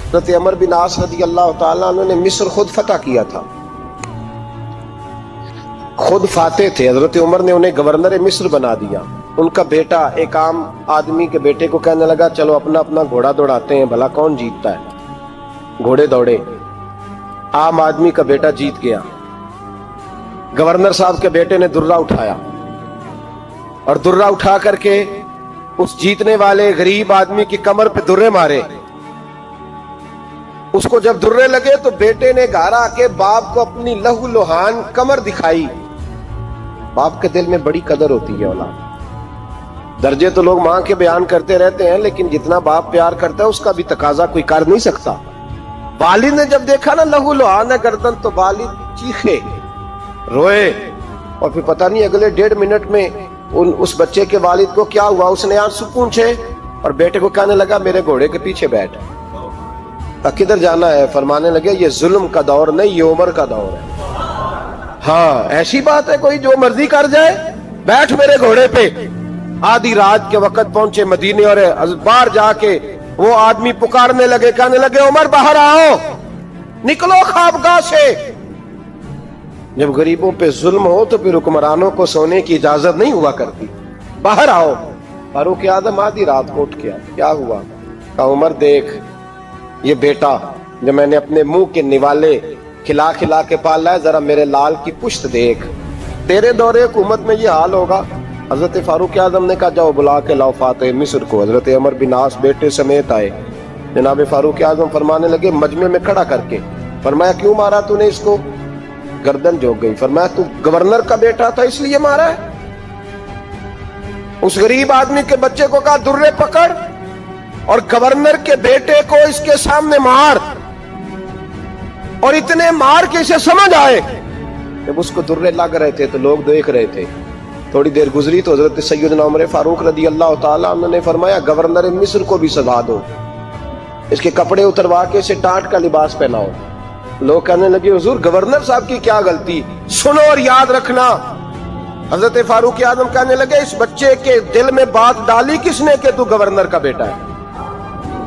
حضرت عمر بن عاص رضی اللہ تعالیٰ عنہ نے مصر خود فتح کیا تھا، خود فاتح تھے. حضرت عمر نے انہیں گورنر مصر بنا دیا. ان کا بیٹا ایک عام آدمی کے بیٹے کو کہنے لگا چلو اپنا اپنا گھوڑا دوڑاتے ہیں، بھلا کون جیتتا ہے. گھوڑے دوڑے، عام آدمی کا بیٹا جیت گیا. گورنر صاحب کے بیٹے نے درہ اٹھایا اور درہ اٹھا کر کے اس جیتنے والے غریب آدمی کی کمر پہ درے مارے. اس کو جب درے لگے تو بیٹے نے گھر آ کے باپ کو اپنی لہو لہان کمر دکھائی. باپ کے دل میں بڑی قدر ہوتی ہے اولاد. درجے تو لوگ ماں کے بیان کرتے رہتے ہیں، لیکن جتنا باپ پیار کرتا ہے اس کا بھی تقاضا کوئی کر نہیں سکتا. والد نے جب دیکھا نا لہو لہان ہے گردن، تو والد چیخے، روئے، اور پھر پتہ نہیں اگلے 1.5 منٹ میں اس بچے کے والد کو کیا ہوا. اس نے آنسو پونچھے اور بیٹے کو کہنے لگا میرے گھوڑے کے پیچھے بیٹھ. کدھر جانا ہے؟ فرمانے لگے یہ ظلم کا دور نہیں، یہ عمر کا دور ہے. ہاں ایسی بات ہے کوئی جو مرضی کر جائے؟ بیٹھ میرے گھوڑے پہ. آدھی رات کے وقت پہنچے مدینے اور باہر جا کے وہ آدمی پکارنے لگے، کہنے لگے عمر باہر آؤ، نکلو خوابگاہ سے. جب غریبوں پہ ظلم ہو تو پھر حکمرانوں کو سونے کی اجازت نہیں ہوا کرتی. باہر آؤ. فاروق اعظم آدھی رات کو اٹھ گیا. کیا ہوا؟ کہا عمر دیکھ، یہ بیٹا جو میں نے اپنے منہ کے نوالے کھلا کھلا کے پالا ہے، ذرا میرے لال کی پشت دیکھ. تیرے دور حکومت میں یہ حال ہوگا. حضرت فاروق اعظم نے کہا جاؤ بلا کے لاؤ فاتح مصر کو. حضرت عمر بن عاص بیٹے سمیت آئے. جناب فاروق اعظم فرمانے لگے مجمع میں کھڑا کر کے، فرمایا کیوں مارا تو نے اس کو؟ گردن جھک گئی. فرمایا تو گورنر کا بیٹا تھا اس لیے مارا ہے؟ اس غریب آدمی کے بچے کو کہا درے پکڑ اور گورنر کے بیٹے کو اس کے سامنے مار، اور اتنے مار کے اسے سمجھ آئے. جب اس کو درے لگ رہے تھے تو لوگ دیکھ رہے تھے. تھوڑی دیر گزری تو حضرت سیدنا عمر فاروق رضی اللہ تعالیٰ عنہ نے فرمایا گورنر مصر کو بھی سزا دو، اس کے کپڑے اتروا کے اسے ٹاٹ کا لباس پہناؤ. لوگ کہنے لگے حضور گورنر صاحب کی کیا غلطی؟ سنو اور یاد رکھنا. حضرت فاروق اعظم کہنے لگے اس بچے کے دل میں بات ڈالی کس نے کہ تو گورنر کا بیٹا ہے؟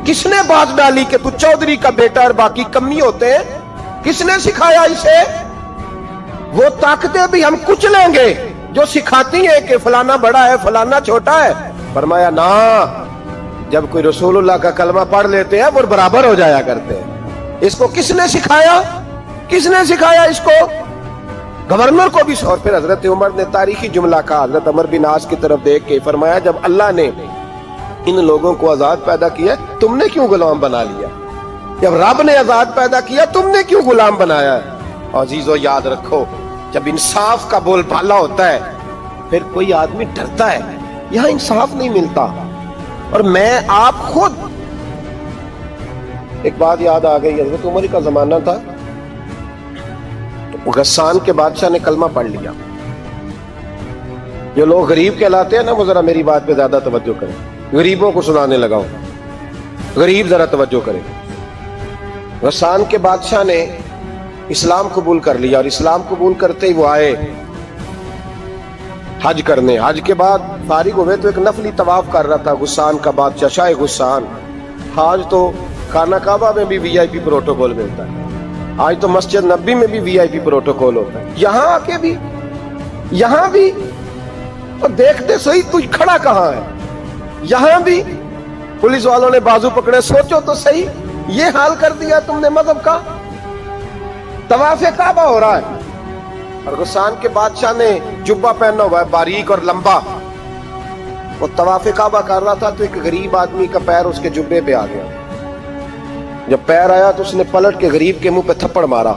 کس نے بات ڈالی کہ تو چودھری کا بیٹا اور باقی کمی ہوتے ہیں؟ کس نے سکھایا اسے؟ وہ طاقتیں بھی ہم کچھ لیں گے جو سکھاتی ہیں کہ فلانا بڑا ہے فلانا چھوٹا ہے. فرمایا نا، جب کوئی رسول اللہ کا کلمہ پڑھ لیتے ہیں وہ برابر ہو جایا کرتے ہیں. اس کو کس نے سکھایا؟ کس نے سکھایا اس کو؟ گورنر کو بھی. اور پھر حضرت عمر نے تاریخی جملہ کہا حضرت عمر بن عاص کی طرف دیکھ کے، فرمایا جب اللہ نے ان لوگوں کو آزاد پیدا کیا تم نے کیوں غلام بنا لیا؟ جب رب نے آزاد پیدا کیا تم نے کیوں غلام بنایا ہے؟ عزیزو یاد رکھو، جب انصاف کا بول بالا ہوتا ہے پھر کوئی آدمی ڈرتا ہے. یہاں انصاف نہیں ملتا. اور میں آپ خود ایک بات یاد آ گئی. حضرت عمر کا زمانہ تھا، غسان کے بادشاہ نے کلمہ پڑھ لیا. جو لوگ غریب کہلاتے ہیں نا وہ ذرا میری بات پہ زیادہ توجہ کریں. غریبوں کو سنانے لگا ہوں، غریب ذرا توجہ کریں. غسان کے بادشاہ نے اسلام قبول کر لیا، اور اسلام قبول کرتے ہی وہ آئے حج کرنے. حج کے بعد فارغ ہوئے تو ایک نفلی طواف کر رہا تھا غسان کا بادشاہ، شاہ غسان. آج تو خانہ کعبہ میں بھی وی آئی پی پروٹوکول ملتا ہے، آج تو مسجد نبی میں بھی وی آئی پی پروٹوکول ہوتا ہے. یہاں آ کے بھی، یہاں بھی اور دیکھتے صحیح تو کھڑا کہاں ہے. یہاں بھی پولیس والوں نے بازو پکڑے. سوچو تو صحیح، یہ حال کر دیا تم نے مذہب کا. طواف کعبہ ہو رہا ہے اور غسان کے بادشاہ نے جبہ پہنا ہوا ہے باریک اور لمبا. وہ طواف کعبہ کر رہا تھا تو ایک غریب آدمی کا پیر اس کے جبے پہ آ گیا. جب پیر آیا تو اس نے پلٹ کے غریب کے منہ پہ تھپڑ مارا.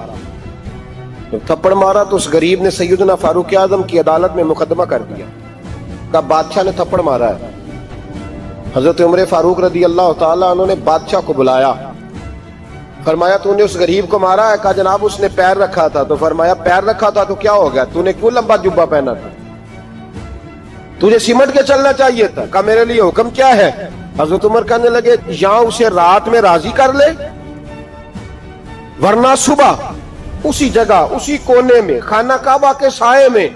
جب تھپڑ مارا تو اس غریب نے سیدنا فاروق اعظم کی عدالت میں مقدمہ کر دیا. کہا بادشاہ نے تھپڑ مارا ہے. حضرت عمر فاروق رضی اللہ تعالیٰ عنہ نے بادشاہ کو بلایا. فرمایا تو نے اس غریب کو مارا ہے؟ کہا جناب اس نے پیر رکھا تھا. تو فرمایا پیر رکھا تھا تو کیا ہو گیا؟ تو نے کیوں لمبا جبہ پہنا تھا؟ تجھے سمٹ کے چلنا چاہیے تھا. کہا میرے لیے حکم کیا ہے؟ حضرت عمر کہنے لگے یہاں اسے رات میں راضی کر لے، ورنہ صبح اسی جگہ اسی کونے میں خانہ کعبہ کے سائے میں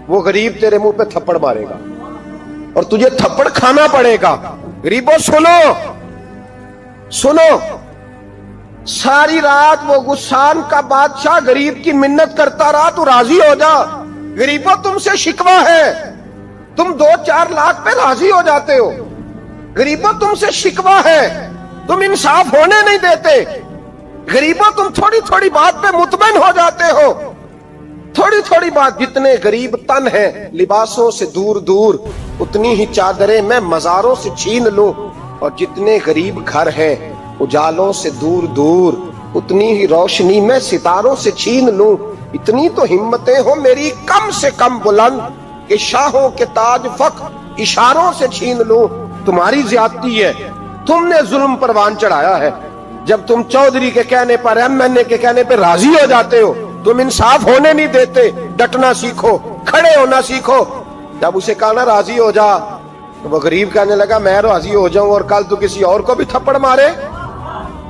وہ غریب تیرے منہ پہ تھپڑ مارے گا اور تجھے تھپڑ کھانا پڑے گا. غریبوں سنو سنو، सारी रात वो गुस्सान का बादशाह गरीब की मिन्नत करता रहा, तू राजी हो जा, गरीबों तुमसे शिकवा है, तुम 2-4 लाख पे राजी हो जाते हो, गरीबों तुमसे शिकवा है, तुम इंसाफ होने नहीं देते, गरीबों तुम थोड़ी थोड़ी बात पे मुतमईन हो जाते हो, थोड़ी थोड़ी बात। जितने गरीब तन हैं लिबासों से दूर दूर, उतनी ही चादरें मैं मजारों से छीन लूं, और जितने गरीब घर हैं उजालों से दूर दूर, उतनी ही रोशनी मैं सितारों से छीन लूं। इतनी तो हिम्मतें हो मेरी कम से कम बुलंद, कि शाहों के ताज फक इशारों से छीन लूं। तुम्हारी ज्यादती है, तुमने जुल्म परवान चढ़ाया है। जब तुम चौधरी के कहने पर, एमएनए के कहने पर राजी हो जाते हो, तुम इंसाफ होने नहीं देते। डटना सीखो, खड़े होना सीखो। जब उसे कहा ना राजी हो जा, तो वो गरीब कहने लगा मैं राजी हो जाऊं और कल तू किसी और को भी थप्पड़ मारे।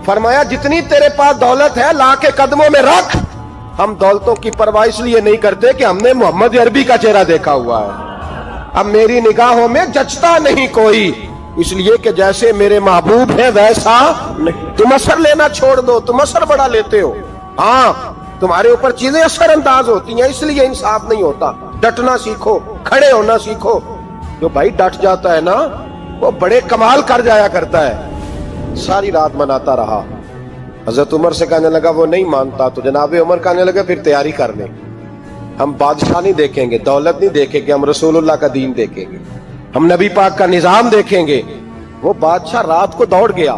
फरमाया जितनी तेरे पास दौलत है ला के कदमों में रख। हम दौलतों की परवाह इसलिए नहीं करते कि हमने मोहम्मद अरबी का चेहरा देखा हुआ है। अब मेरी निगाहों में जचता नहीं कोई, इसलिए कि जैसे मेरे महबूब है वैसा नहीं। तुम असर लेना छोड़ दो, तुम असर बड़ा लेते हो। हाँ, तुम्हारे ऊपर चीजें असर अंदाज होती हैं, इसलिए इंसाफ नहीं होता। डटना सीखो, खड़े होना सीखो। जो भाई डट जाता है ना, वो बड़े कमाल कर जाया करता है। सारी रात मनाता रहा। हजरत उमर से कहने लगा वो नहीं मानता, तो जनाब उमर कहने लगे फिर तैयारी कर ले, हम बादशाह नहीं देखेंगे, दौलत नहीं देखेंगे, हम रसूलुल्लाह का दीन देखेंगे, हम नबी पाक का निजाम देखेंगे। वो बादशाह रात को दौड़ गया,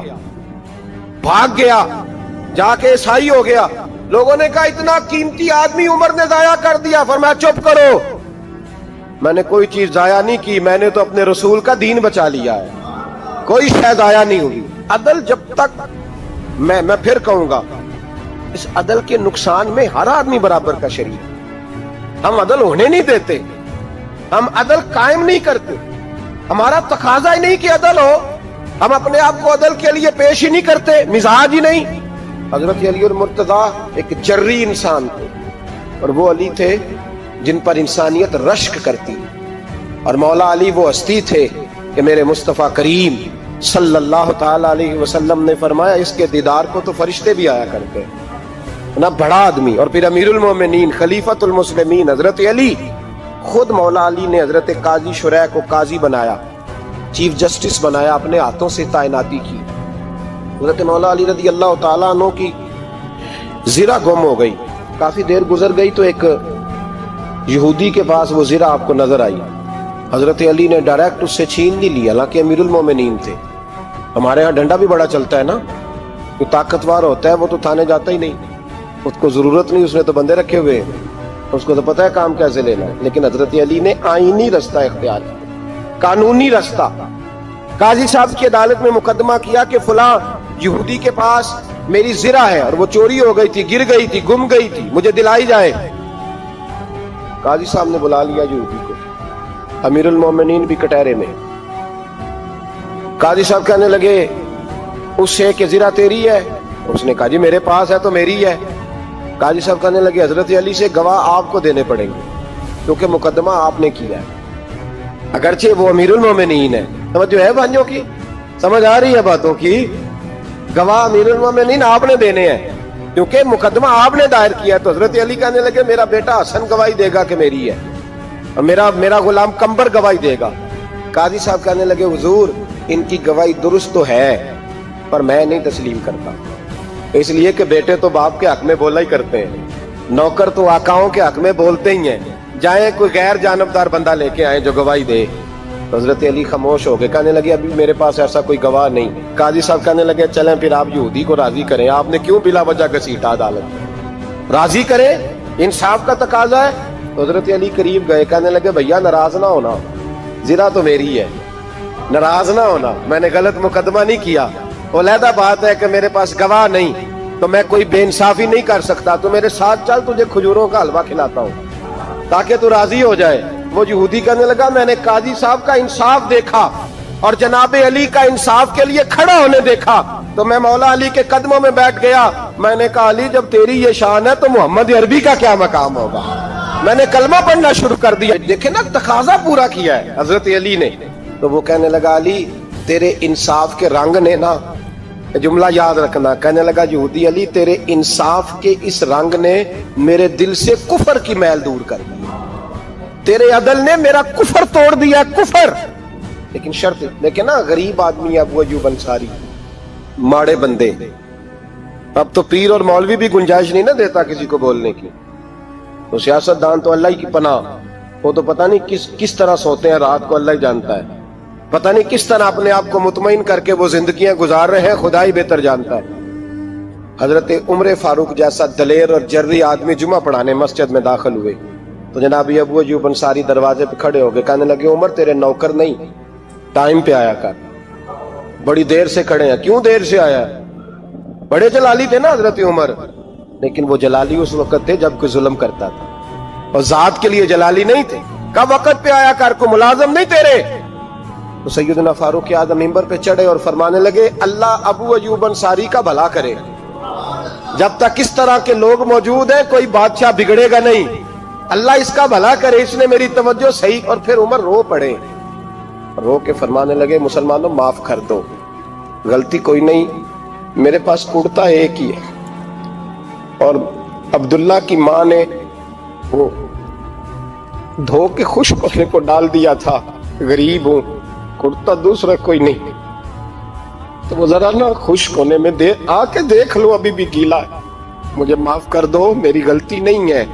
भाग गया, जाके ईसाई हो गया। लोगों ने कहा इतना कीमती आदमी उमर ने जाया कर दिया। फरमाया चुप करो, मैंने कोई चीज जाया नहीं की, मैंने तो अपने रसूल का दीन बचा लिया है, कोई शय जाया नहीं हुई। अदल जब तक मैं फिर कहूंगा, इस अदल के नुकसान में हर आदमी बराबर का शरीक। हम अदल होने नहीं देते, हम अदल कायम नहीं करते, हमारा तकाजा ही नहीं कि अदल हो। हम अपने आप को अदल के लिए पेश ही नहीं करते, मिजाज ही नहीं। हजरत अली और मुर्तजा एक जर्री इंसान थे, और वो अली थे जिन पर इंसानियत रश्क करती। और मौला अली वो हस्ती थे कि मेरे मुस्तफ़ा करीम सल्लल्लाहु ताला अलैहि वसल्लम ने फरमाया इसके दीदार को तो फरिश्ते भी आया करते ना। बड़ा आदमी, और फिर अमीरुल मोमिनीन खलीफतुल मुस्लिमीन हजरत अली, खुद मौला अली ने हजरत काजी शुरैह को काजी बनाया, चीफ जस्टिस बनाया, अपने हाथों से तैनाती की। हजरत मौला अली रदी अल्लाह ताला अन्हु की ज़िरा गुम हो गई। काफी देर गुजर गई तो एक यहूदी के पास वो ज़िरा आपको नजर आई। हजरत अली ने डायरेक्ट उससे छीन नहीं लिया, हालांकि अमीरुल मोमिनीन थे। हमारे यहाँ डंडा भी बड़ा चलता है ना, जो ताकतवर होता है वो तो थाने जाता ही नहीं, उसको जरूरत नहीं, उसने तो बंदे रखे हुए हैं, उसको तो पता है काम कैसे लेना है। लेकिन हजरत अली ने आईनी रास्ता इख्तियार किया, कानूनी रास्ता। काजी साहब की अदालत में मुकदमा किया कि फुला यहूदी के पास मेरी ज़िरा है और वो चोरी हो गई थी, गिर गई थी, गुम गई थी, मुझे दिलाई जाए। काजी साहब ने बुला लिया यहूदी को, अमीरुल मोमिनीन भी कटहरे में। काजी साहब कहने लगे उससे कि ज़िरा तेरी है? उसने कहा जी मेरे पास है तो मेरी है। काजी साहब कहने लगे हजरत अली से गवाह आपको देने पड़ेंगे, क्योंकि मुकदमा आपने किया है, अगरचे वो अमीरुल मोमिनीन है। समझ जो है भाइयों की, समझ आ रही है बातों की? गवाह अमीरुल मोमिनीन आपने देने हैं, क्योंकि मुकदमा आपने दायर किया। तो हजरत अली कहने लगे मेरा बेटा हसन गवाही देगा कि मेरी है, और मेरा गुलाम कंबर गवाही देगा। काजी साहब कहने लगे हुजूर इनकी गवाही दुरुस्त तो है, पर मैं नहीं तस्लीम करता, इसलिए कि बेटे तो बाप के हक में बोला ही करते हैं, नौकर तो आकाओं के हक में बोलते ही हैं। जाए कोई गैर जानबदार बंदा लेके आए जो गवाही दे। तो हजरत अली खामोश हो गए, कहने लगे अभी मेरे पास ऐसा कोई गवाह नहीं। काजी साहब कहने लगे चलें फिर आप यहूदी को राजी करें, आपने क्यों बिला वजह घसीटा अदालत में, राजी करें, इंसाफ का तकाजा है। तो हजरत अली करीब गए, कहने लगे भैया नाराज ना होना, ज़िरा तो मेरी है, नाराज ना होना, मैंने गलत मुकदमा नहीं किया। अलहदा बात है कि मेरे पास गवाह नहीं तो मैं कोई बेइंसाफी नहीं कर सकता, तो मेरे साथ चल, तुझे खजूरों का हलवा खिलाता हूँ ताकि तू राजी हो जाए। वो यहूदी कहने लगा मैंने काजी साहब का इंसाफ देखा और जनाब अली का इंसाफ के लिए खड़ा होने देखा, तो मैं मौला अली के कदमों में बैठ गया। मैंने कहा अली जब तेरी ये शान है तो मोहम्मद अरबी का क्या मकाम होगा। मैंने कलमा पढ़ना शुरू कर दिया। देखे ना, तकाजा पूरा किया है हजरत अली ने। तो वो कहने लगा अली तेरे इंसाफ के रंग ने ना جملہ یاد رکھنا. کہنے لگا یہودی علی تیرے انصاف کے اس رنگ نے میرے دل سے کفر کی میل دور کر دی, تیرے عدل نے میرا کفر توڑ دیا, کفر. لیکن شرط لیکن نا غریب آدمی ابو ایوب انصاری, ماڑے بندے, اب تو پیر اور مولوی بھی گنجائش نہیں نہ دیتا کسی کو بولنے کی. تو سیاست دان تو اللہ ہی کی پناہ, وہ تو پتہ نہیں کس طرح سوتے ہیں رات کو, اللہ ہی جانتا ہے. پتہ نہیں کس طرح اپنے آپ کو مطمئن کر کے وہ زندگیاں گزار رہے ہیں, خدا ہی بہتر جانتا ہے. حضرت عمر فاروق جیسا دلیر اور جرری آدمی جمعہ پڑھانے مسجد میں داخل ہوئے تو جناب ابو ایوب انصاری دروازے پہ کھڑے ہو گئے. کہنے لگے عمر تیرے نوکر نہیں, ٹائم پہ آیا کر, بڑی دیر سے کھڑے ہیں. کیوں دیر سے آیا؟ بڑے جلالی تھے نا حضرت عمر, لیکن وہ جلالی اس وقت تھے جب کوئی ظلم کرتا تھا, اور ذات کے لیے جلالی نہیں تھے. کب وقت پہ آیا کر, کو ملازم نہیں تیرے. تو سیدنا فاروق اعظم منبر پہ چڑھے اور فرمانے لگے اللہ ابو ایوب انصاری کا بھلا کرے, جب تک اس طرح کے لوگ موجود ہیں کوئی بادشاہ بگڑے گا نہیں, اللہ اس کا بھلا کرے, اس نے میری توجہ صحیح. اور پھر عمر رو پڑے, رو کے فرمانے لگے مسلمانوں معاف کر دو, غلطی کوئی نہیں, میرے پاس کرتا ایک ہی ہے, اور عبداللہ کی ماں نے وہ دھو کے خشک ہونے کو ڈال دیا تھا, غریب ہوں, کرتا دوسرا کوئی نہیں, تو وہ ذرا نا خشک ہونے میں آ کے دیکھ لو ابھی بھی گیلا ہے, مجھے معاف کر دو, میری غلطی نہیں ہے.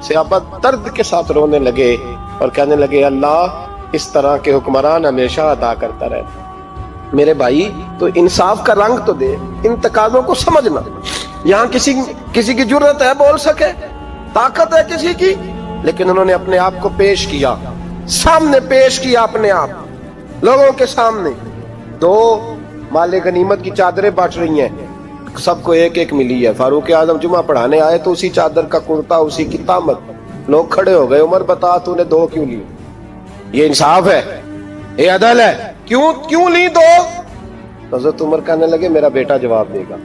صحابہ درد کے ساتھ رونے لگے اور کہنے لگے اللہ اس طرح کے حکمران ہمیشہ عطا کرتا رہے. میرے بھائی تو انصاف کا رنگ تو دے, ان تقاضوں کو سمجھنا. یہاں کسی کی جرت ہے بول سکے, طاقت ہے کسی کی, لیکن انہوں نے اپنے آپ کو پیش کیا, سامنے پیش کیا اپنے آپ لوگوں کے سامنے. دو مال غنیمت کی چادریں بانٹ رہی ہیں, سب کو ایک ایک ملی ہے. فاروق اعظم جمعہ پڑھانے آئے تو اسی چادر کا کرتا, اسی کی تامت. لوگ کھڑے ہو گئے, عمر بتا تو نے دو کیوں لی؟ یہ انصاف ہے, یہ عدل ہے, کیوں لی دو؟ حضرت عمر کہنے لگے میرا بیٹا جواب دے گا.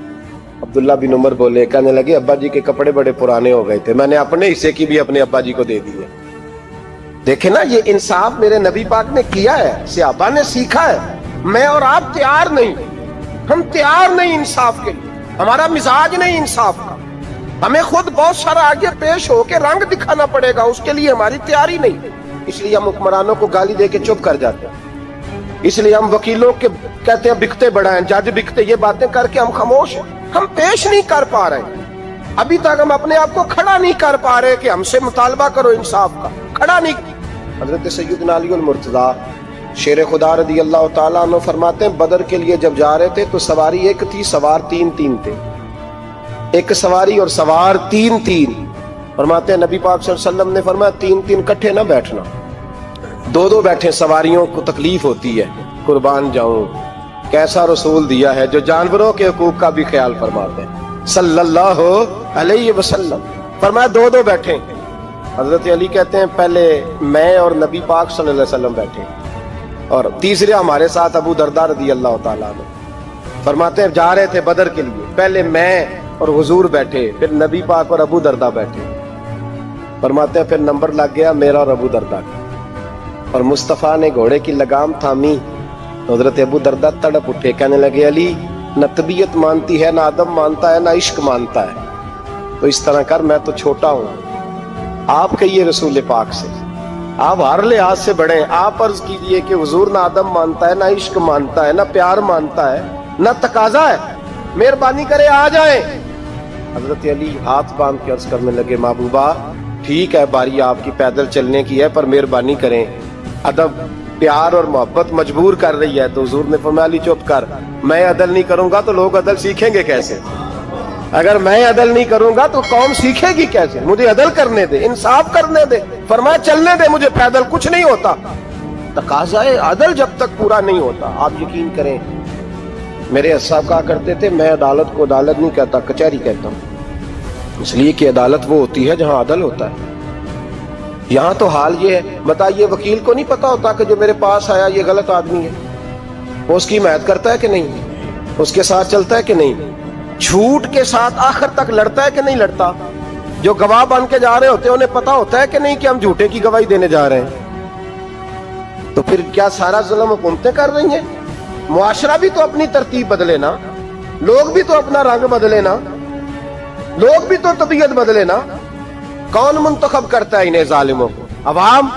عبداللہ بن عمر بولے, کہنے لگے ابا جی کے کپڑے بڑے پرانے ہو گئے تھے, میں نے اپنے حصے کی بھی اپنے ابا جی کو دے دی ہے. دیکھیں نا یہ انصاف میرے نبی پاک نے کیا ہے, صحابہ نے سیکھا ہے. میں اور آپ تیار نہیں, ہم تیار نہیں انصاف کے لیے, ہمارا مزاج نہیں انصاف کا. ہمیں خود بہت سارا آگے پیش ہو کے رنگ دکھانا پڑے گا, اس کے لیے ہماری تیاری نہیں. اس لیے ہم حکمرانوں کو گالی دے کے چپ کر جاتے ہیں, اس لیے ہم وکیلوں کے کہتے ہیں بکتے بڑا ہیں, جج بکتے, یہ باتیں کر کے ہم خاموش ہیں. ہم پیش نہیں کر پا رہے, ابھی تک ہم اپنے آپ کو کھڑا نہیں کر پا رہے کہ ہم سے مطالبہ کرو انصاف کا, کھڑا نہیں. حضرت سیدنا علی المرتضیٰ شیر خدا رضی اللہ تعالیٰ عنہ فرماتے ہیں بدر کے لیے جب جا رہے تھے تو سواری ایک تھی, سوار تین تھے. ایک سواری اور سوار تین. فرماتے ہیں نبی پاک صلی اللہ علیہ وسلم نے فرمایا تین کٹھے نہ بیٹھنا, دو بیٹھے, سواریوں کو تکلیف ہوتی ہے. قربان جاؤں, کیسا رسول دیا ہے جو جانوروں کے حقوق کا بھی خیال فرماتے ہیں صلی اللہ علیہ وسلم. فرمایا دو بیٹھے. حضرت علی کہتے ہیں پہلے میں اور نبی پاک صلی اللہ علیہ وسلم بیٹھے, اور تیسرے ہمارے ساتھ ابو درداء رضی اللہ تعالیٰ عنہ. فرماتے ہیں جا رہے تھے بدر کے لیے, پہلے میں اور حضور بیٹھے, پھر نبی پاک اور ابو درداء بیٹھے. فرماتے ہیں پھر نمبر لگ گیا میرا اور ابو درداء کا, اور مصطفیٰ نے گھوڑے کی لگام تھامی. حضرت ابو درداء تڑپ اٹھے, کہنے لگے علی نہ طبیعت مانتی ہے, نہ ادب مانتا ہے, نہ عشق مانتا ہے, تو اس طرح کر, میں تو چھوٹا ہوں, آپ کہیے رسول پاک سے, آپ ہر لحاظ سے بڑے ہیں, آپ عرض کیجئے کہ حضور نہ ادب مانتا ہے, نہ عشق مانتا ہے, نہ پیار مانتا ہے, نہ تقاضا ہے, مہربانی کرے آ جائیں. حضرت علی ہاتھ باندھ کے عرض کرنے لگے محبوبہ ٹھیک ہے باری آپ کی پیدل چلنے کی ہے, پر مہربانی کریں, ادب پیار اور محبت مجبور کر رہی ہے. تو حضور نے فرمایا علی چپ کر, میں عدل نہیں کروں گا تو لوگ عدل سیکھیں گے کیسے؟ اگر میں عدل نہیں کروں گا تو قوم سیکھے گی کیسے؟ مجھے عدل کرنے دے, انصاف کرنے دے. فرمایا چلنے دے مجھے پیدل, کچھ نہیں ہوتا. تقاضا عدل جب تک پورا نہیں ہوتا, آپ یقین کریں میرے صاحب کہا کرتے تھے میں عدالت کو عدالت نہیں کہتا, کچہری کہتا ہوں, اس لیے کہ عدالت وہ ہوتی ہے جہاں عدل ہوتا ہے. یہاں تو حال یہ ہے, بتائیے وکیل کو نہیں پتا ہوتا کہ جو میرے پاس آیا یہ غلط آدمی ہے, وہ اس کی حمایت کرتا ہے کہ نہیں, اس کے ساتھ چلتا ہے کہ نہیں, جھوٹ کے ساتھ آخر تک لڑتا ہے کہ نہیں لڑتا. جو گواہ بن کے جا رہے ہوتے ہیں انہیں پتا ہوتا ہے کہ نہیں کہ ہم جھوٹے کی گواہی دینے جا رہے ہیں. تو پھر کیا سارا ظلم حکومتیں کر رہی ہیں؟ معاشرہ بھی تو اپنی ترتیب بدلے نا. लोग भी तो अपना रंग बदले ना, लोग भी तो तबीयत बदले ना। कौन मुंतखब करता है इन्हें जालिमों को? अवाम।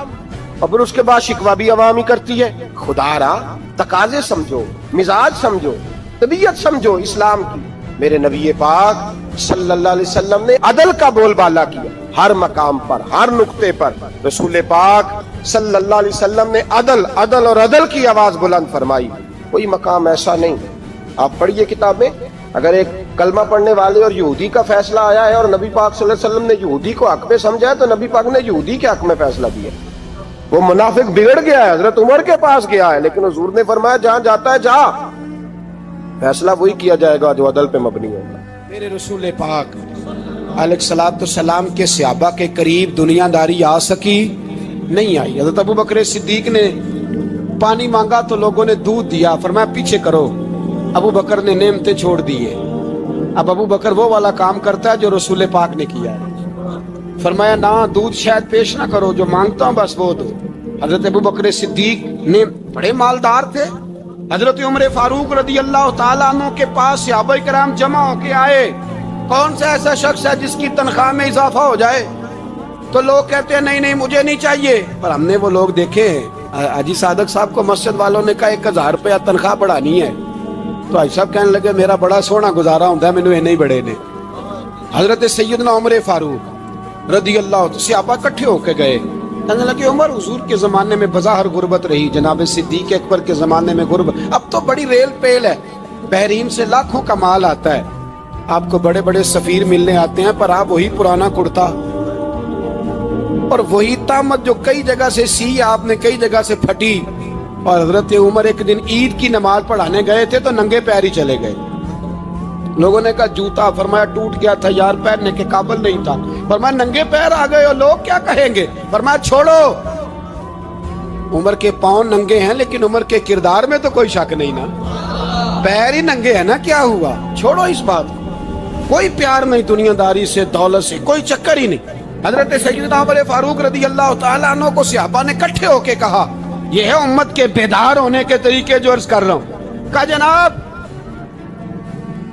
और फिर उसके बाद शिकवा भी अवाम ही करती है। खुदारा तकाजे समझो, मिजाज समझो, तबीयत समझो इस्लाम की। मेरे नबी पाक सल्लल्लाहु अलैहि वसल्लम ने अदल का बोलबाला किया हर मकाम पर, हर नुक्ते पर। रसूल पाक सल्लल्लाहु अलैहि वसल्लम ने अदल अदल और अदल की आवाज बुलंद फरमाई। कोई मकाम ऐसा नहीं। आप पढ़िए किताब में, अगर एक कलमा पढ़ने वाले और यहूदी का फैसला आया है और नबी पाक सल्लल्लाहु अलैहि वसल्लम ने यहूदी को हक पे समझा है, तो नबी पाक ने यहूदी के हक में फैसला दिया। वो मुनाफिक बिगड़ गया है, हजरत उमर के पास गया है, लेकिन हुजूर ने फरमाया जहां जाता है जा, फैसला वही किया जाएगा जो अदल पे मबनी होगा। मेरे रसूल पाक अलैहिस्सलातु सलाम के सहाबा के करीब दुनियादारी आ सकी नहीं आई। हजरत अबू बकर सिद्दीक ने पानी मांगा तो लोगों ने दूध दिया, फरमाया पीछे करो। अबू बकर ने नेमतें छोड़ दिए। अब अबू बकर वो वाला काम करता है जो रसूल पाक ने किया है। फरमाया ना, दूध शायद पेश ना करो, जो मांगता हूं बस वो दो। हजरत अबू बकर सिद्दीक ने बड़े मालदार थे। हजरत उमर फारूक रदी अल्लाह तआला अन्हु के पास सहाबा किराम जमा होके आए। कौन सा ऐसा शख्स है जिसकी तनख्वाह में इजाफा हो जाए? तो लोग कहते हैं नहीं नहीं मुझे नहीं चाहिए। पर हमने वो लोग देखे, हाजी सादक साहब को मस्जिद वालों ने कहा 1000 रुपया तनख्वाह बढ़ानी है, तो हाजी साहब कहने लगे मेरा बड़ा सोहना गुजारा होता है, मैंने नहीं बड़े ने। हजरत सैयदना उमर फारूक रदी अल्लाह सहाबा इकट्ठे होके गए, कहने लगे उमर हुजूर के जमाने में बज़ाहिर गुर्बत रही, जनाब सिद्दीक अकबर के जमाने में गुर्बत, अब तो बड़ी रेल पेल है, बहरीन से लाखों का माल आता है, आपको बड़े बड़े सफीर मिलने आते हैं, पर आप वही पुराना कुर्ता और वही तामत जो कई जगह से सी आपने कई जगह से फटी। और हजरत उमर एक दिन ईद की नमाज पढ़ाने गए थे तो नंगे पैर ही चले गए। लोगों ने कहा जूता, फरमाया टूट गया था यार, पहनने के काबिल नहीं था। फरमाया नंगे पैर आ गए हो, लोग क्या कहेंगे? फरमाया छोड़ो, उमर के पांव नंगे हैं लेकिन उमर के किरदार में तो कोई शक नहीं ना, पैर ही नंगे है ना, क्या हुआ? छोड़ो इस बात को, कोई प्यार नहीं दुनियादारी से, दौलत से कोई चक्कर ही नहीं। हजरत सैयदना उमर फारूक रदी अल्लाह तआला अन्हु को सहाबा ने इकट्ठे होके कहा, यह है उम्मत के बेदार होने के तरीके जो अर्ज कर रहा हूं। कहा जनाब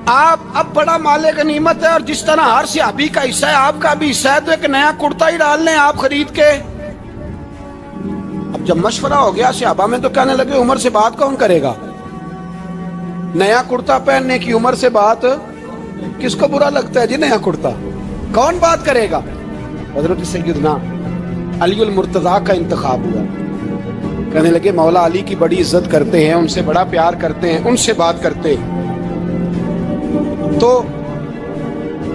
आप अब बड़ा माले गनीमत है और जिस तरह हर सहाबी का हिस्सा है आपका भी हिस्सा है, तो एक नया कुर्ता ही डाल लें आप खरीद के। अब जब मशवरा हो गया सहाबा में तो कहने लगे उमर से बात कौन करेगा? नया कुर्ता पहनने की उमर से बात किसको बुरा लगता है जी? नया कुर्ता कौन बात करेगा? हजरत सैयदना अली अल मुर्तजा का इंतखाब हुआ। कहने लगे मौला अली की बड़ी इज्जत करते हैं, उनसे बड़ा प्यार करते हैं, उनसे बात करते हैं। तो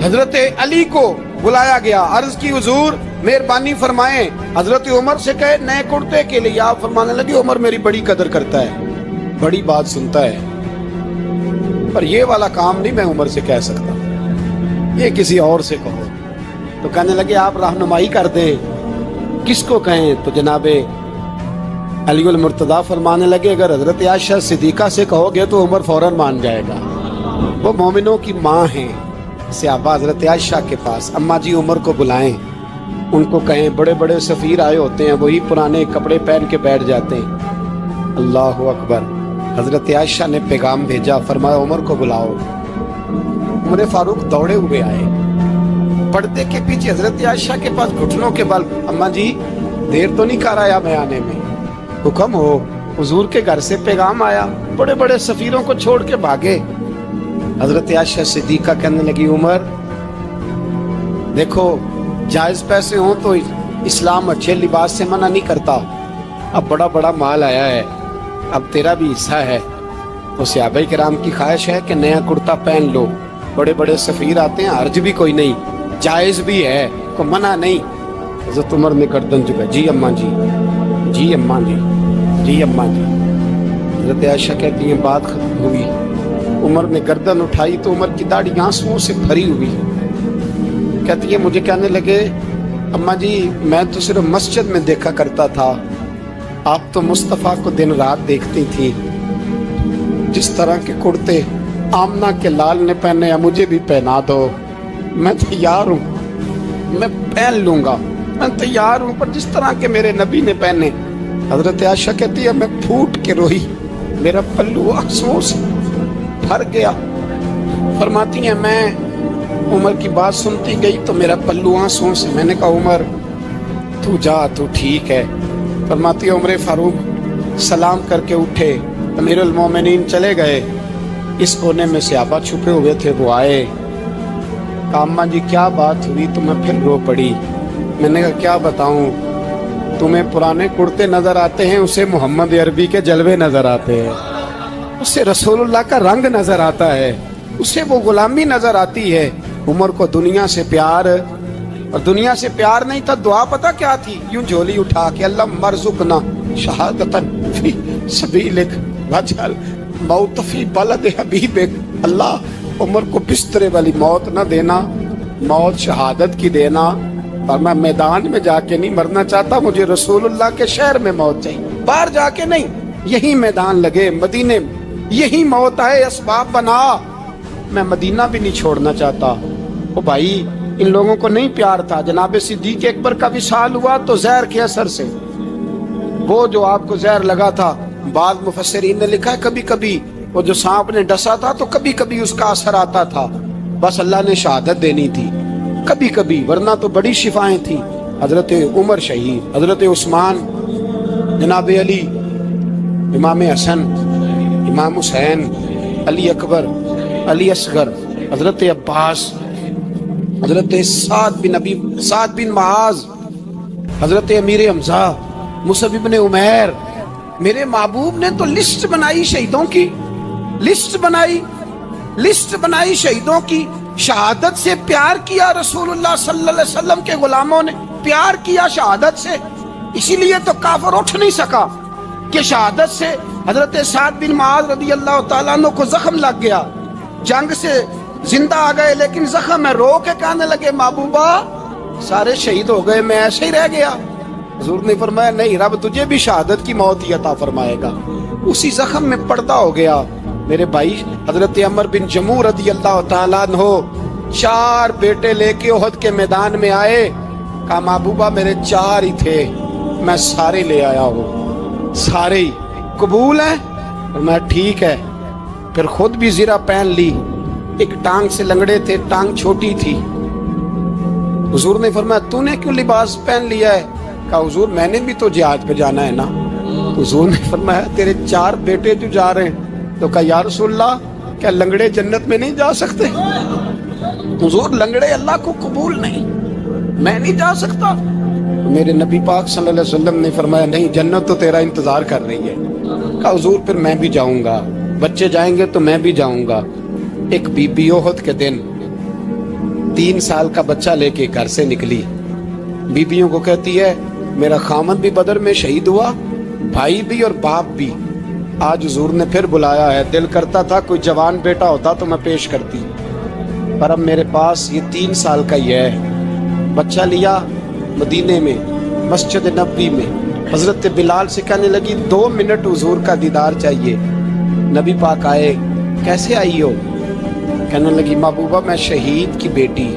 हजरत अली को बुलाया गया, अर्ज की हुजूर मेहरबानी फरमाएं। हजरत उमर से कहे नए कुर्ते के लिए, आप फरमाने लगे उमर मेरी बड़ी कदर करता है, बड़ी बात सुनता है, पर ये वाला काम नहीं मैं उमर से कह सकता, ये किसी और से कहो। तो कहने लगे आप रहनुमाई कर दे, किसको कहें? तो जनाबे अली अल मुर्तजा फरमाने लगे अगर हजरत आयशा सिद्दीका से कहोगे तो उमर फौरन मान जाएगा, वो मोमिनों की माँ है। सहाबा हजरत आयशा के पास, अम्मा जी उमर को बुलाएं, उनको कहें बड़े बड़े सफीर आए होते हैं, वही पुराने कपड़े पहन के बैठ जाते हैं। अल्लाह अकबर। हजरत आयशा ने पैगाम भेजा, फरमाया उमर को बुलाओ। उमर फारूक दौड़े हुए आए, पर्दे के पीछे हजरत आयशा के पास घुटनों के बल, अम्मा जी देर तो नहीं कर आया मैं आने में? हुक्म हो, हुजूर के घर से पैगाम आया, बड़े बड़े सफीरों को छोड़ के भागे। हजरत आयशा सिद्दीका कहने लगी उमर देखो जायज पैसे हो तो इस्लाम अच्छे लिबास से मना नहीं करता, अब बड़ा बड़ा माल आया है, अब तेरा भी हिस्सा है, तो सहाबाए किराम की ख्वाहिश है कि नया कुर्ता पहन लो, बड़े बड़े सफीर आते हैं, हर्ज भी कोई नहीं, जायज भी है, को मना नहीं। हजरत उमर ने गर्दन झुकाई, जी अम्मा जी, जी अम्मा जी, जी अम्मा जी। हजरत आयशा कहती है बात खत्म हुई, उमर ने गर्दन उठाई तो उमर की दाढ़ी आंसुओं से भरी हुई। कहती है मुझे कहने लगे अम्मा जी मैं तो सिर्फ मस्जिद में देखा करता था, आप तो मुस्तफ़ा को दिन रात देखती थी, जिस तरह के कुर्ते आमना के लाल ने पहने हैं मुझे भी पहना दो, मैं तैयार हूँ, मैं पहन लूंगा, मैं तैयार हूँ, पर जिस तरह के मेरे नबी ने पहने। हजरत आयशा कहती है मैं फूट के रोई, मेरा पल्लू आंसुओं से भर गया। फरमाती हैं मैं उमर की बात सुनती गई तो मेरा पल्लू आंसुओं से, मैंने कहा उमर तू जा, तू ठीक है। फरमाती है उमर फारूक सलाम करके उठे, अमीरुल मोमिनीन चले गए, इस कोने में सहाबा छुपे हुए थे, वो आए, कहा अम्मा जी क्या बात हुई? तो मैं फिर रो पड़ी। मैंने कहा क्या बताऊं, तुम्हें पुराने कुर्ते नजर आते हैं, उसे मोहम्मद अरबी के जलवे नजर आते हैं, उसे रसूलुल्लाह का रंग नजर आता है, उसे वो गुलामी नजर आती है। उमर को दुनिया से प्यार, और दुनिया से प्यार नहीं था, दुआ पता क्या थी? यूं झोली उठा के अल्लाह मरजुकना शहादतन फी सबीलिक वजल मौत फी बलद हबीबिक। अल्लाह उमर को बिस्तरे वाली मौत न देना, मौत शहादत की देना, और मैं मैदान में जाके नहीं मरना चाहता, मुझे रसूलुल्लाह के शहर में मौत चाहिए, बाहर जाके नहीं, यही मैदान लगे मदीने में, यही मौत आए, असबाब बना, मैं मदीना भी नहीं छोड़ना चाहता। ओ भाई इन लोगों को नहीं प्यार था। जनाब सिद्दीक अकबर का विसाल हुआ तो जहर के असर से, वो जो आपको जहर लगा था, बाद मुफस्सिरीन ने लिखा है कभी कभी वो जो सांप ने डसा था तो कभी कभी उसका असर आता था, बस अल्लाह ने शहादत देनी थी कभी कभी, वरना तो बड़ी शिफाएं थी। हजरत उमर शहीद, हजरत उस्मान, जनाब अली, इमाम हसन, इमाम हुसैन, अली अकबर, अली असगर, हजरत अब्बास, हजरत साद बिन महाज, हजरत अमीर हमजा, मुसअब इब्ने उमैर। मेरे महबूब ने तो लिस्ट बनाई शहीदों की, लिस्ट बनाई शहीदों की। शहादत से प्यार किया रसूलुल्लाह सल्लल्लाहु अलैहि वसल्लम के गुलामों ने, प्यार किया शहादत से, इसीलिए तो काफिर उठ नहीं सका कि शहादत से हजरत साद बिन महाज रदी अल्लाह तआला अन्हु को जख्म लग गया, जंग से जिंदा आ गए लेकिन जख्म है, रो के कहने लगे महबूबा सारे शहीद हो गए, मैं ऐसे ही रह गया। हुजूर ने फरमाया नहीं, रब तुझे भी शहादत की मौत ही अता फरमाएगा। उसी जख्म में पर्दा हो गया। मेरे भाई हजरत अमर बिन जमू रदी अल्लाह तआला अन्हु 4 बेटे लेके ओहद के मैदान में आए, कहा महबूबा मेरे 4 ही थे, मैं सारे ले आया हूँ, सारे ही कबूल है? मैं ठीक है। फिर खुद भी जीरा पहन ली, एक टांग से लंगड़े थे, टांग छोटी थी। हुजूर ने फरमाया तूने क्यों लिबास पहन लिया है? कहा हुजूर मैंने भी तो जिहाद पे जाना है ना। हुजूर ने फरमाया तेरे 4 बेटे जो जा रहे हैं। तो कहा या रसूलल्लाह क्या लंगड़े जन्नत में नहीं जा सकते? हुजूर लंगड़े अल्लाह को कबूल नहीं, मैं नहीं जा सकता। मेरे नबी पाक सल्लल्लाहु अलैहि वसल्लम ने फरमाया नहीं, जन्नत तो तेरा इंतजार कर रही है। कहा हुजूर फिर मैं भी जाऊंगा, बच्चे जाएंगे तो मैं भी जाऊंगा। एक बीबी ओहद के दिन 3 साल का बच्चा लेके घर से निकली, बीबियों को कहती है मेरा खामद भी बदर में शहीद हुआ, भाई भी और बाप भी। आज हुजूर ने फिर बुलाया है, दिल करता था कोई जवान बेटा होता तो मैं पेश करती, पर अब मेरे पास ये 3 साल का ही है। बच्चा लिया, मदीने में मस्जिद नबवी में हजरत बिलाल से कहने लगी 2 मिनट हुजूर का दीदार चाहिए। नबी पाक आए, कैसे आई हो? कहने लगी महबूबा मैं शहीद की बेटी,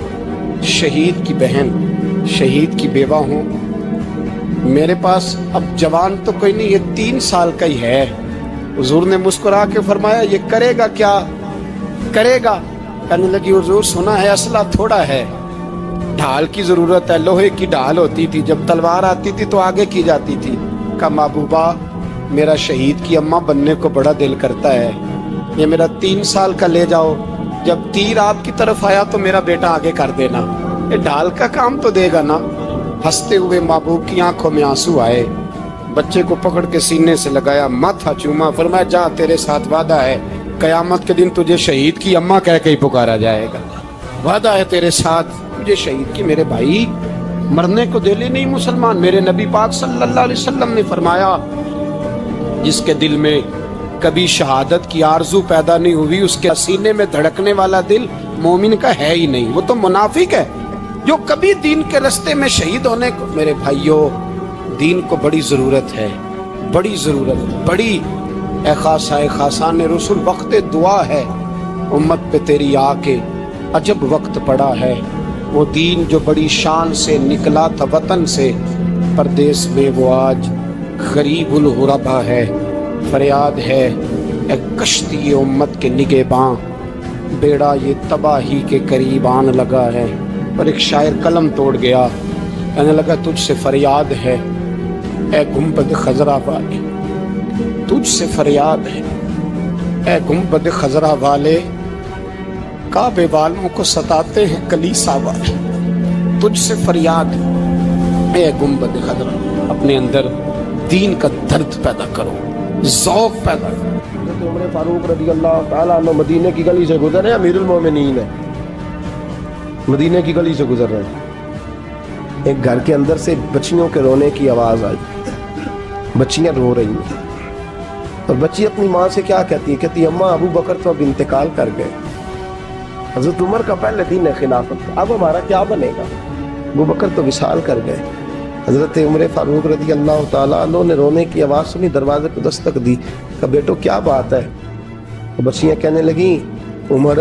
शहीद की बहन, शहीद की बेवा हूँ, मेरे पास अब जवान तो कोई नहीं, ये 3 साल का ही है। हुजूर ने मुस्कुरा के फरमाया ये करेगा क्या करेगा? कहने लगी हुजूर सुना है असला थोड़ा है, ढाल की जरूरत है, लोहे की ढाल होती थी, जब तलवार आती थी तो आगे की जाती थी। कहा महबूबा मेरा शहीद की अम्मा बनने को बड़ा दिल करता है, ये मेरा 3 साल का ले जाओ, जब तीर आपकी तरफ आया तो मेरा बेटा आगे कर देना, ये ढाल का काम तो देगा ना। हंसते हुए महबूब की आंखों में आंसू आए, बच्चे को पकड़ के सीने से लगाया, माथा चूमा, फरमाया जा तेरे साथ वादा है, कयामत के दिन तुझे शहीद की अम्मा कह के ही पुकारा जाएगा, वादा है तेरे साथ, तुझे शहीद की। मेरे भाई मरने को दिल ही नहीं मुसलमान। मेरे नबी पाक सल्लल्लाहु अलैहि वसल्लम ने फरमाया जिसके दिल में कभी शहादत की आरजू पैदा नहीं हुई, उसके सीने में धड़कने वाला दिल मोमिन का है ही नहीं, वो तो मुनाफिक है। जो कभी दीन के रास्ते में शहीद होने को, मेरे भाइयों दीन को बड़ी जरूरत है, बड़ी जरूरत, बड़ी ए खासा ने रसूल वक्त दुआ है, उम्मत पे तेरी आके अजब वक्त पड़ा है। वो दीन जो बड़ी शान से निकला था वतन से, परदेश में वो आज गरीबुल गुरबा है। फरियाद है एक कश्ती उम्मत के निगहबां, बेड़ा ये तबाही के करीब आन लगा है। और एक शायर कलम तोड़ गया, कहने लगा तुझसे फरियाद है ए गुंबद खजरा वाले, तुझसे फरियाद है ए गुंबद खजरा वाले, काबे वालों को सताते हैं कलीसा वाले। तुझसे फरियाद है ए गुंबद खजरा, अपने अंदर दीन का दर्द पैदा करो, ज़ौक़ पैदा करो। उमर फारूक रज़ी अल्लाह ताला अन्हु मदीने की गली से गुजर रहे हैं, अमीरुल मोमिनीन है, मदीने की गली से गुजर रहे हैं। एक घर के अंदर से बच्चियों के रोने की आवाज आई, बच्चियां रो रही हैं और बच्ची अपनी माँ से क्या कहती है, कहती है अम्मा अबू बकर तो अब इंतकाल कर गए, हजरत उमर का पहले दिन है खिलाफत, अब हमारा क्या बनेगा, अबू बकर तो विसाल कर गए। हजरत उमर फारूक रज़ी अल्लाह ताला अन्हु ने रोने की आवाज़ सुनी, दरवाजे पर दस्तक दी, कहा बेटो क्या बात है। तो बच्चियाँ कहने लगी उमर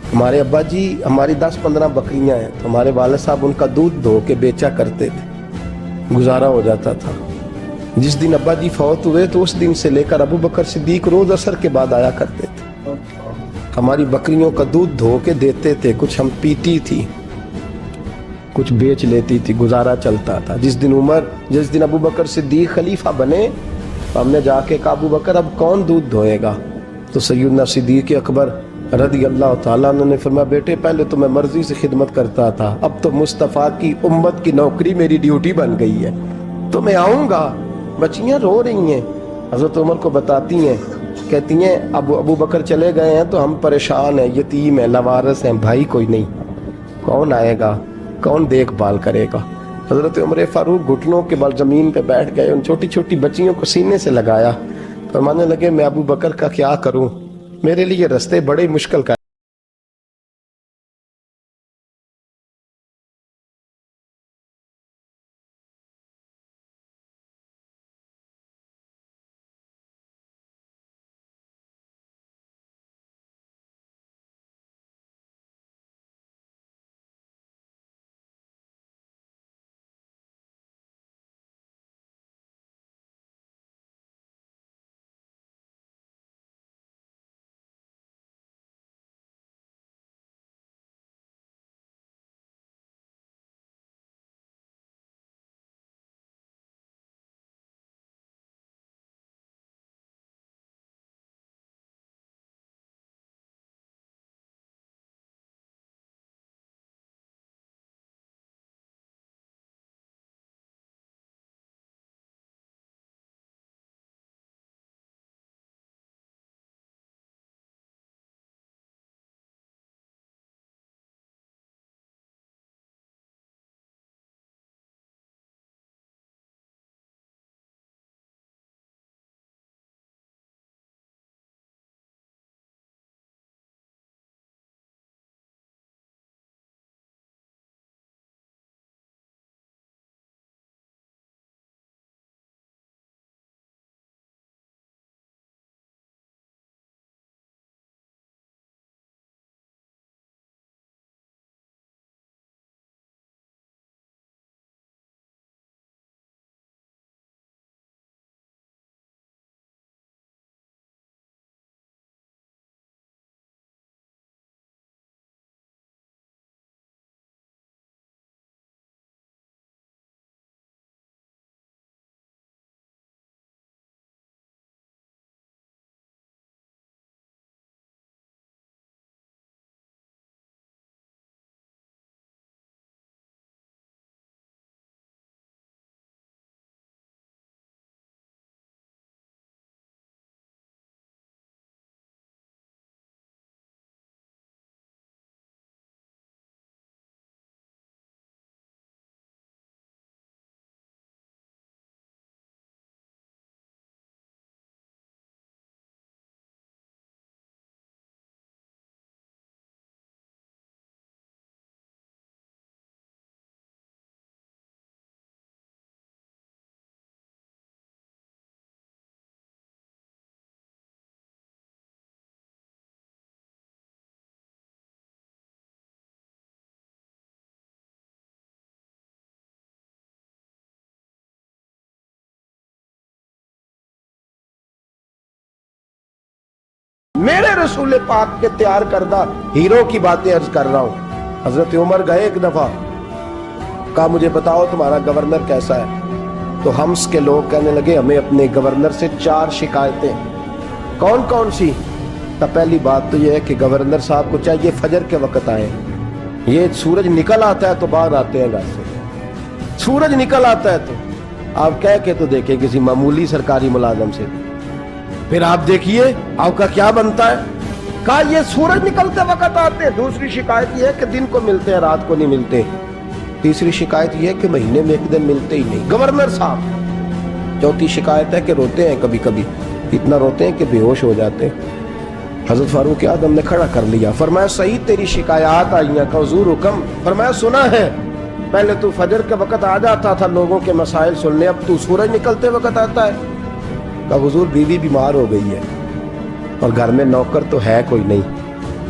हमारे अब्बा जी, हमारी 10-15 बकरियाँ हैं, तो हमारे वाले साहब उनका दूध धो के बेचा करते थे, गुजारा हो जाता था। जिस दिन अब्बा जी फौत हुए तो उस दिन से लेकर अबू बकर सिद्दीक रोज असर के बाद आया करते थे, हमारी बकरियों का दूध धो के देते थे, कुछ हम पीती थी, कुछ बेच लेती थी, गुजारा चलता था। जिस दिन अबू बकर सिद्दीक खलीफा बने तो हमने जाके कहा अबू बकर अब कौन दूध धोएगा, तो सैयदना सिद्दीक अकबर रज़ी अल्लाह ताला अन्हु ने फरमाया बेटे पहले तो मैं मर्जी से खिदमत करता था, अब तो मुस्तफ़ा की उम्मत की नौकरी मेरी ड्यूटी बन गई है, तो मैं आऊँगा। बच्चियाँ रो रही हैं, हज़रत उमर को बताती हैं, कहती हैं अब अबू बकर चले गए हैं तो हम परेशान हैं, यतीम हैं, लवारस हैं, भाई कोई नहीं, कौन आएगा, कौन देखभाल करेगा। हजरत उमर फारूक घुटनों के बल जमीन पे बैठ गए, उन छोटी छोटी बच्चियों को सीने से लगाया, फरमाने लगे मैं अबू बकर का क्या करूं, मेरे लिए रास्ते बड़े मुश्किल का मेरे रसूल पाक के तैयार करदा हीरो की बातें अर्ज कर रहा हूं। हजरत उमर गए एक दफा, कहा मुझे बताओ तुम्हारा गवर्नर कैसा है। तो हम्स के लोग कहने लगे हमें अपने गवर्नर से 4 शिकायतें। कौन कौन सी? तो पहली बात तो यह है कि गवर्नर साहब को चाहिए फजर के वक्त आए, ये सूरज निकल आता है तो बाहर आते हैं घर से, सूरज निकल आता है तो आप कह के तो देखें किसी मामूली सरकारी मुलाजम से, फिर आप देखिए आपका क्या बनता है। कहा ये सूरज निकलते वक्त आते हैं। दूसरी शिकायत ये है कि दिन को मिलते हैं रात को नहीं मिलते। तीसरी शिकायत ये है कि महीने में एक दिन मिलते ही नहीं गवर्नर साहब। चौथी शिकायत है कि रोते हैं, कभी कभी इतना रोते हैं कि बेहोश हो जाते हैं। हजरत फारूक आदम ने खड़ा कर लिया, फरमाया सही तेरी शिकायत आई हैं का हुजूर हुक्म। फरमाया सुना है, पहले तू फजर के वक्त आ जाता था लोगों के मसाइल सुनने, अब तू सूरज निकलते वक्त आता है। का हुजूर बीवी बीमार हो गई है और घर में नौकर तो है कोई नहीं,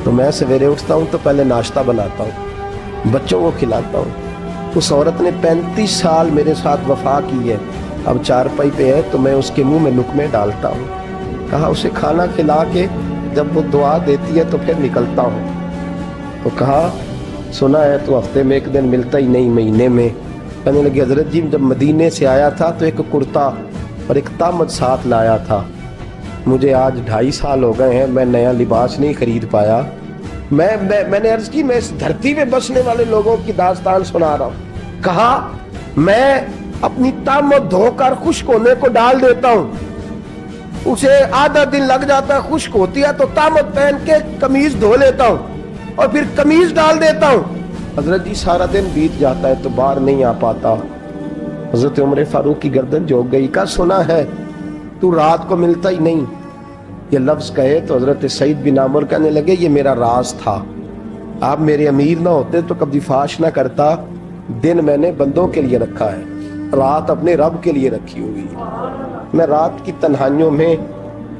तो मैं सवेरे उठता हूँ तो पहले नाश्ता बनाता हूँ, बच्चों को खिलाता हूँ। उस औरत ने 35 साल मेरे साथ वफा की है, अब चारपाई पे है तो मैं उसके मुंह में लुकमे डालता हूँ। कहा उसे खाना खिला के जब वो दुआ देती है तो फिर निकलता हूँ। तो कहा सुना है तो हफ्ते में एक दिन मिलता ही नहीं, महीने में। कहने लगे हजरत जी जब मदीने से आया था तो एक कुर्ता और एक तामद साथ लाया था, मुझे आज 2.5 साल हो गए हैं, मैं नया लिबास नहीं खरीद पाया। मैंने अर्ज की मैं इस धरती में बसने वाले लोगों की दास्तान सुना रहा हूँ। कहा मैं अपनी तामद धोकर खुश्क होने को डाल देता हूँ, उसे आधा दिन लग जाता है, खुश्क होती है तो तामद पहन के कमीज धो लेता हूँ और फिर कमीज डाल देता हूँ। हजरत जी सारा दिन बीत जाता है तो बाहर नहीं आ पाता। हजरत उमर फारूक की गर्दन झुक गई। का सुना है तू रात को मिलता ही नहीं। ये लफ्ज कहे तो हजरत सईद बिन आमर कहने लगे ये मेरा राज था, आप मेरे अमीर ना होते तो कभी फाश ना करता। दिन मैंने बंदों के लिए रखा है, रात अपने रब के लिए रखी हुई है। मैं रात की तन्हाइयों में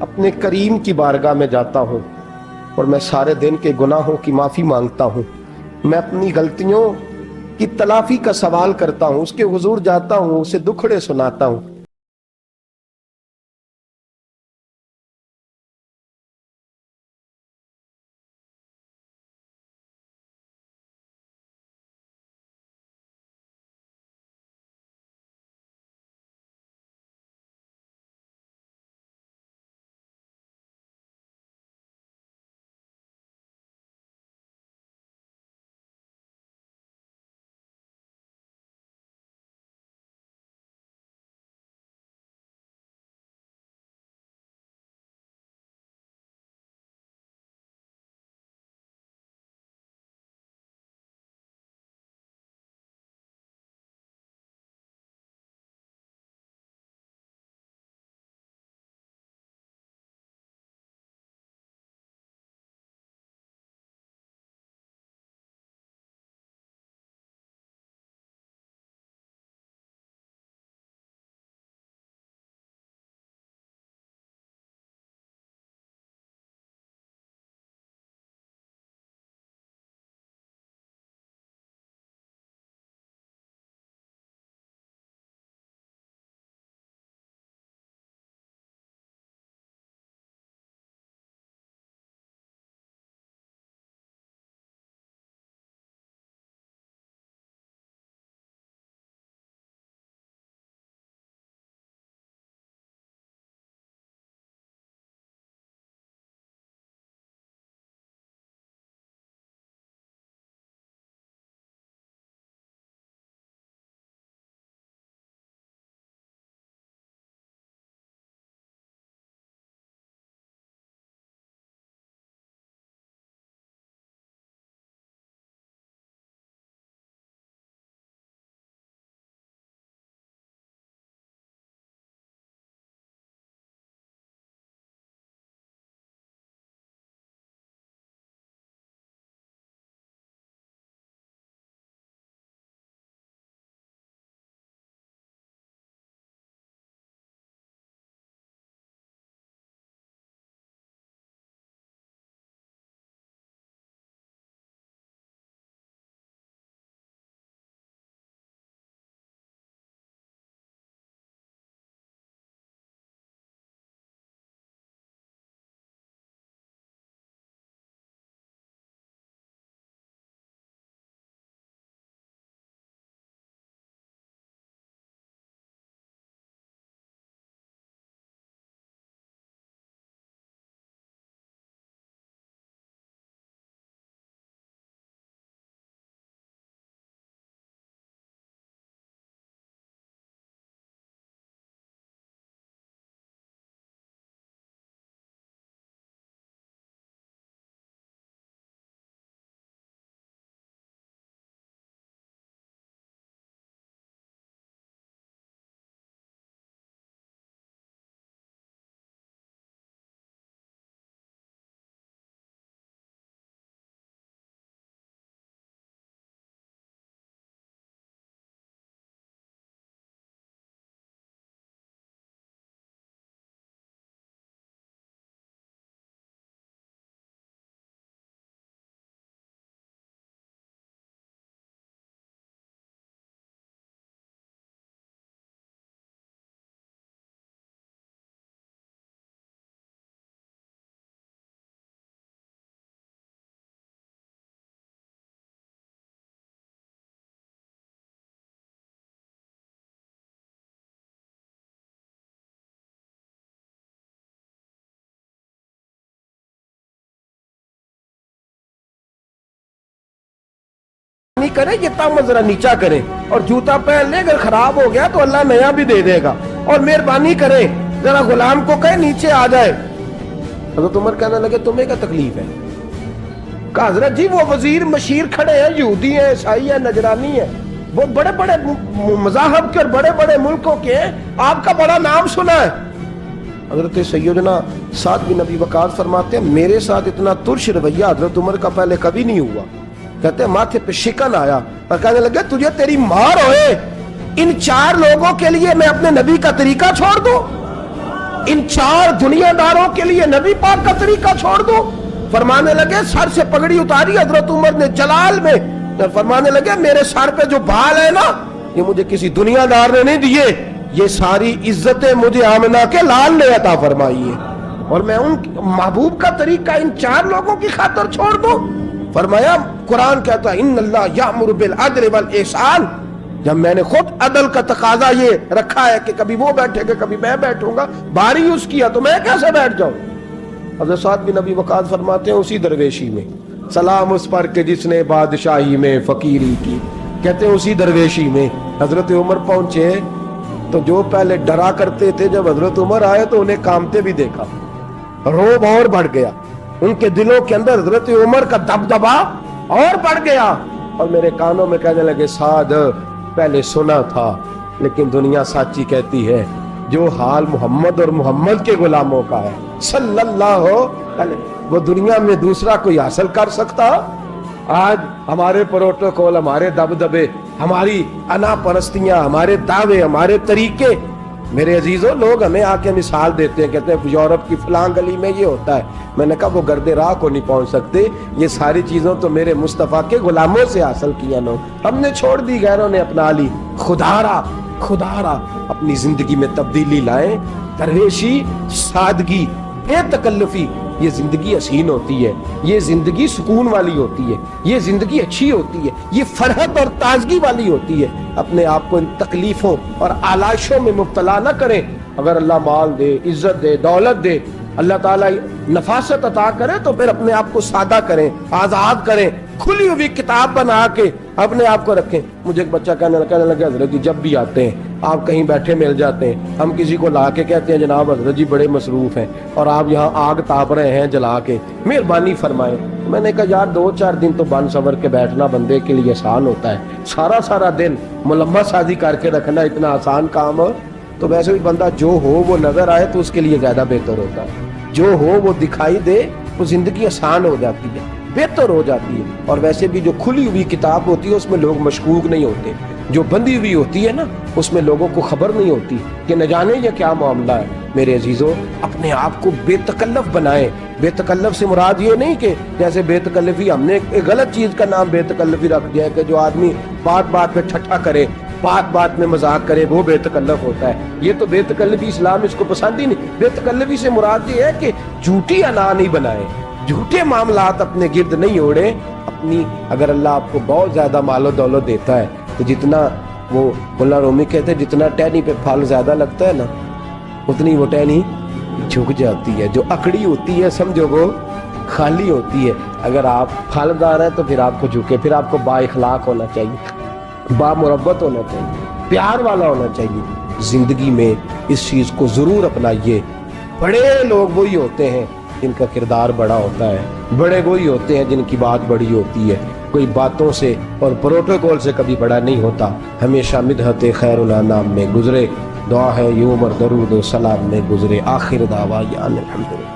अपने करीम की बारगाह में जाता हूँ और मैं सारे दिन के गुनाहों की माफ़ी मांगता हूँ। मैं अपनी गलतियों की तलाफी का सवाल करता हूँ, उसके हुजूर जाता हूँ, उसे दुखड़े सुनाता हूँ। مہربانی کرے یہ تام ذرا نیچا کرے, اور جوتا پہن لے, اگر خراب ہو گیا تو اللہ نیا بھی دے دے گا, اور مہربانی کرے ذرا غلام کو کہے نیچے آ جائے. حضرت عمر کہنے لگے تمہیں کیا تکلیف ہے؟ کہا حضرت جی وہ وزیر مشیر کھڑے ہیں, یہودی ہیں, عیسائی ہیں, نجرانی ہیں, وہ بڑے بڑے مذاہب کے اور بڑے بڑے ملکوں کے ہیں, آپ کا بڑا نام سنا ہے. حضرت سیدنا سعد بن ابی وقاص فرماتے ہیں میرے ساتھ اتنا ترش رویہ حضرت عمر کا پہلے کبھی نہیں ہوا. کہتے ہیں ماتھے پہ شکن آیا اور کہنے لگے تجھے تیری مار ہوئے, ان 4 لوگوں کے لیے میں اپنے نبی کا طریقہ چھوڑ دوں, ان 4 دنیا داروں کے لیے نبی پاک کا طریقہ چھوڑ دوں. فرمانے لگے سر سے پگڑی اتاری حضرت عمر نے جلال میں, فرمانے لگے میرے سر پہ جو بال ہے نا یہ مجھے کسی دنیا دار نے نہیں دیے, یہ ساری عزتیں مجھے آمنہ کے لال نے عطا فرمائی ہے, اور میں ان محبوب کا طریقہ ان 4 لوگوں کی خاطر چھوڑ دوں. فرمایا قرآن کہتا ہے ان اللہ یأمر بالعدل والاحسان, جب میں نے خود عدل کا تقاضا یہ رکھا ہے کہ کبھی وہ بیٹھے گا کبھی میں بیٹھوں گا, باری اس کیا تو میں کیسے بیٹھ جاؤں. حضرت سعد بن ابی وقاص فرماتے ہیں اسی درویشی میں سلام اس پر کہ جس نے بادشاہی میں فقیری کی, کہتے ہیں اسی درویشی میں حضرت عمر پہنچے تو جو پہلے ڈرا کرتے تھے جب حضرت عمر آئے تو انہیں کامتے بھی دیکھا, روب اور بڑھ گیا, ان کے دلوں کے اندر حضرت عمر کا دبدبا اور بڑھ گیا, اور میرے کانوں میں کہنے لگے سعد پہلے سنا تھا لیکن دنیا سچی کہتی ہے جو حال محمد اور محمد کے غلاموں کا ہے صلی اللہ علیہ, وہ دنیا میں دوسرا کوئی حاصل کر سکتا. آج ہمارے پروٹوکول, ہمارے دبدبے, ہماری انا پرستیاں, ہمارے دعوے, ہمارے طریقے, میرے عزیزوں لوگ ہمیں آ کے مثال دیتے ہیں, کہتے ہیں یورپ کی فلاں گلی میں یہ ہوتا ہے. میں نے کہا وہ گرد راہ کو نہیں پہنچ سکتے, یہ ساری چیزوں تو میرے مصطفیٰ کے غلاموں سے حاصل کیا نو, ہم نے چھوڑ دی, غیروں نے اپنا لی. خدا را اپنی زندگی میں تبدیلی لائیں, درویشی, سادگی, بے تکلفی, یہ زندگی حسین ہوتی ہے, یہ زندگی سکون والی ہوتی ہے, یہ زندگی اچھی ہوتی ہے, یہ فرحت اور تازگی والی ہوتی ہے. اپنے آپ کو ان تکلیفوں اور آلائشوں میں مبتلا نہ کریں. اگر اللہ مال دے, عزت دے, دولت دے, اللہ تعالیٰ نفاست عطا کرے تو پھر اپنے آپ کو سادہ کریں, آزاد کریں, کھلی ہوئی کتاب بنا کے اپنے آپ کو رکھیں. مجھے ایک بچہ کہنے لگا حضرت جی جب بھی آتے ہیں آپ کہیں بیٹھے مل جاتے ہیں, ہم کسی کو لا کے کہتے ہیں جناب حضرت جی بڑے مصروف ہیں اور آپ یہاں آگ تاپ رہے ہیں جلا کے, مہربانی فرمائیں. میں نے کہا یار 2-4 دن تو بن سور کے بیٹھنا بندے کے لیے آسان ہوتا ہے, سارا دن ملمہ سازی کر کے رکھنا اتنا آسان کام ہو تو ویسے بھی بندہ جو ہو وہ نظر آئے تو اس کے لیے زیادہ بہتر ہوتا ہے, جو ہو وہ دکھائی دے وہ زندگی آسان ہو جاتی ہے, بہتر ہو جاتی ہے. اور ویسے بھی جو کھلی ہوئی کتاب ہوتی ہے اس میں لوگ مشکوک نہیں ہوتے, جو بندی ہوئی ہوتی ہے نا اس میں لوگوں کو خبر نہیں ہوتی کہ نہ جانے یہ کیا معاملہ ہے. میرے عزیزوں اپنے آپ کو بے تکلف بنائیں. بے تکلف سے مراد یہ نہیں کہ جیسے بے تکلفی ہم نے ایک غلط چیز کا نام بے تکلفی رکھ دیا ہے کہ جو آدمی بات پہ ٹھٹھا کرے, بات میں مذاق کرے, وہ بے تکلف ہوتا ہے. یہ تو بے تکلفی اسلام اس کو پسند ہی نہیں. بے تکلفی سے مراد یہ ہے کہ جھوٹی انا نہیں بنائے, جھوٹے معاملات اپنے گرد نہیں اوڑے. اپنی اگر اللہ آپ کو بہت زیادہ مال و دولت دیتا ہے تو جتنا وہ مولا رومی کہتے ہیں جتنا ٹہنی پہ پھل زیادہ لگتا ہے نا اتنی وہ ٹہنی جھک جاتی ہے. جو اکڑی ہوتی ہے سمجھو وہ خالی ہوتی ہے. اگر آپ پھلدار ہیں تو پھر آپ کو جھکے, پھر آپ کو با اخلاق ہونا چاہیے, با مربت ہونا چاہیے, پیار والا ہونا چاہیے. زندگی میں اس چیز کو ضرور اپنائیے. بڑے لوگ وہی ہوتے ہیں جن کا کردار بڑا ہوتا ہے, بڑے وہی ہوتے ہیں جن کی بات بڑی ہوتی ہے. کوئی باتوں سے اور پروٹوکول سے کبھی بڑا نہیں ہوتا. ہمیشہ مدحت خیر الانام میں گزرے. دعا ہے یہ عمر درود و سلام میں گزرے. آخر دعوا یان الحمدللہ.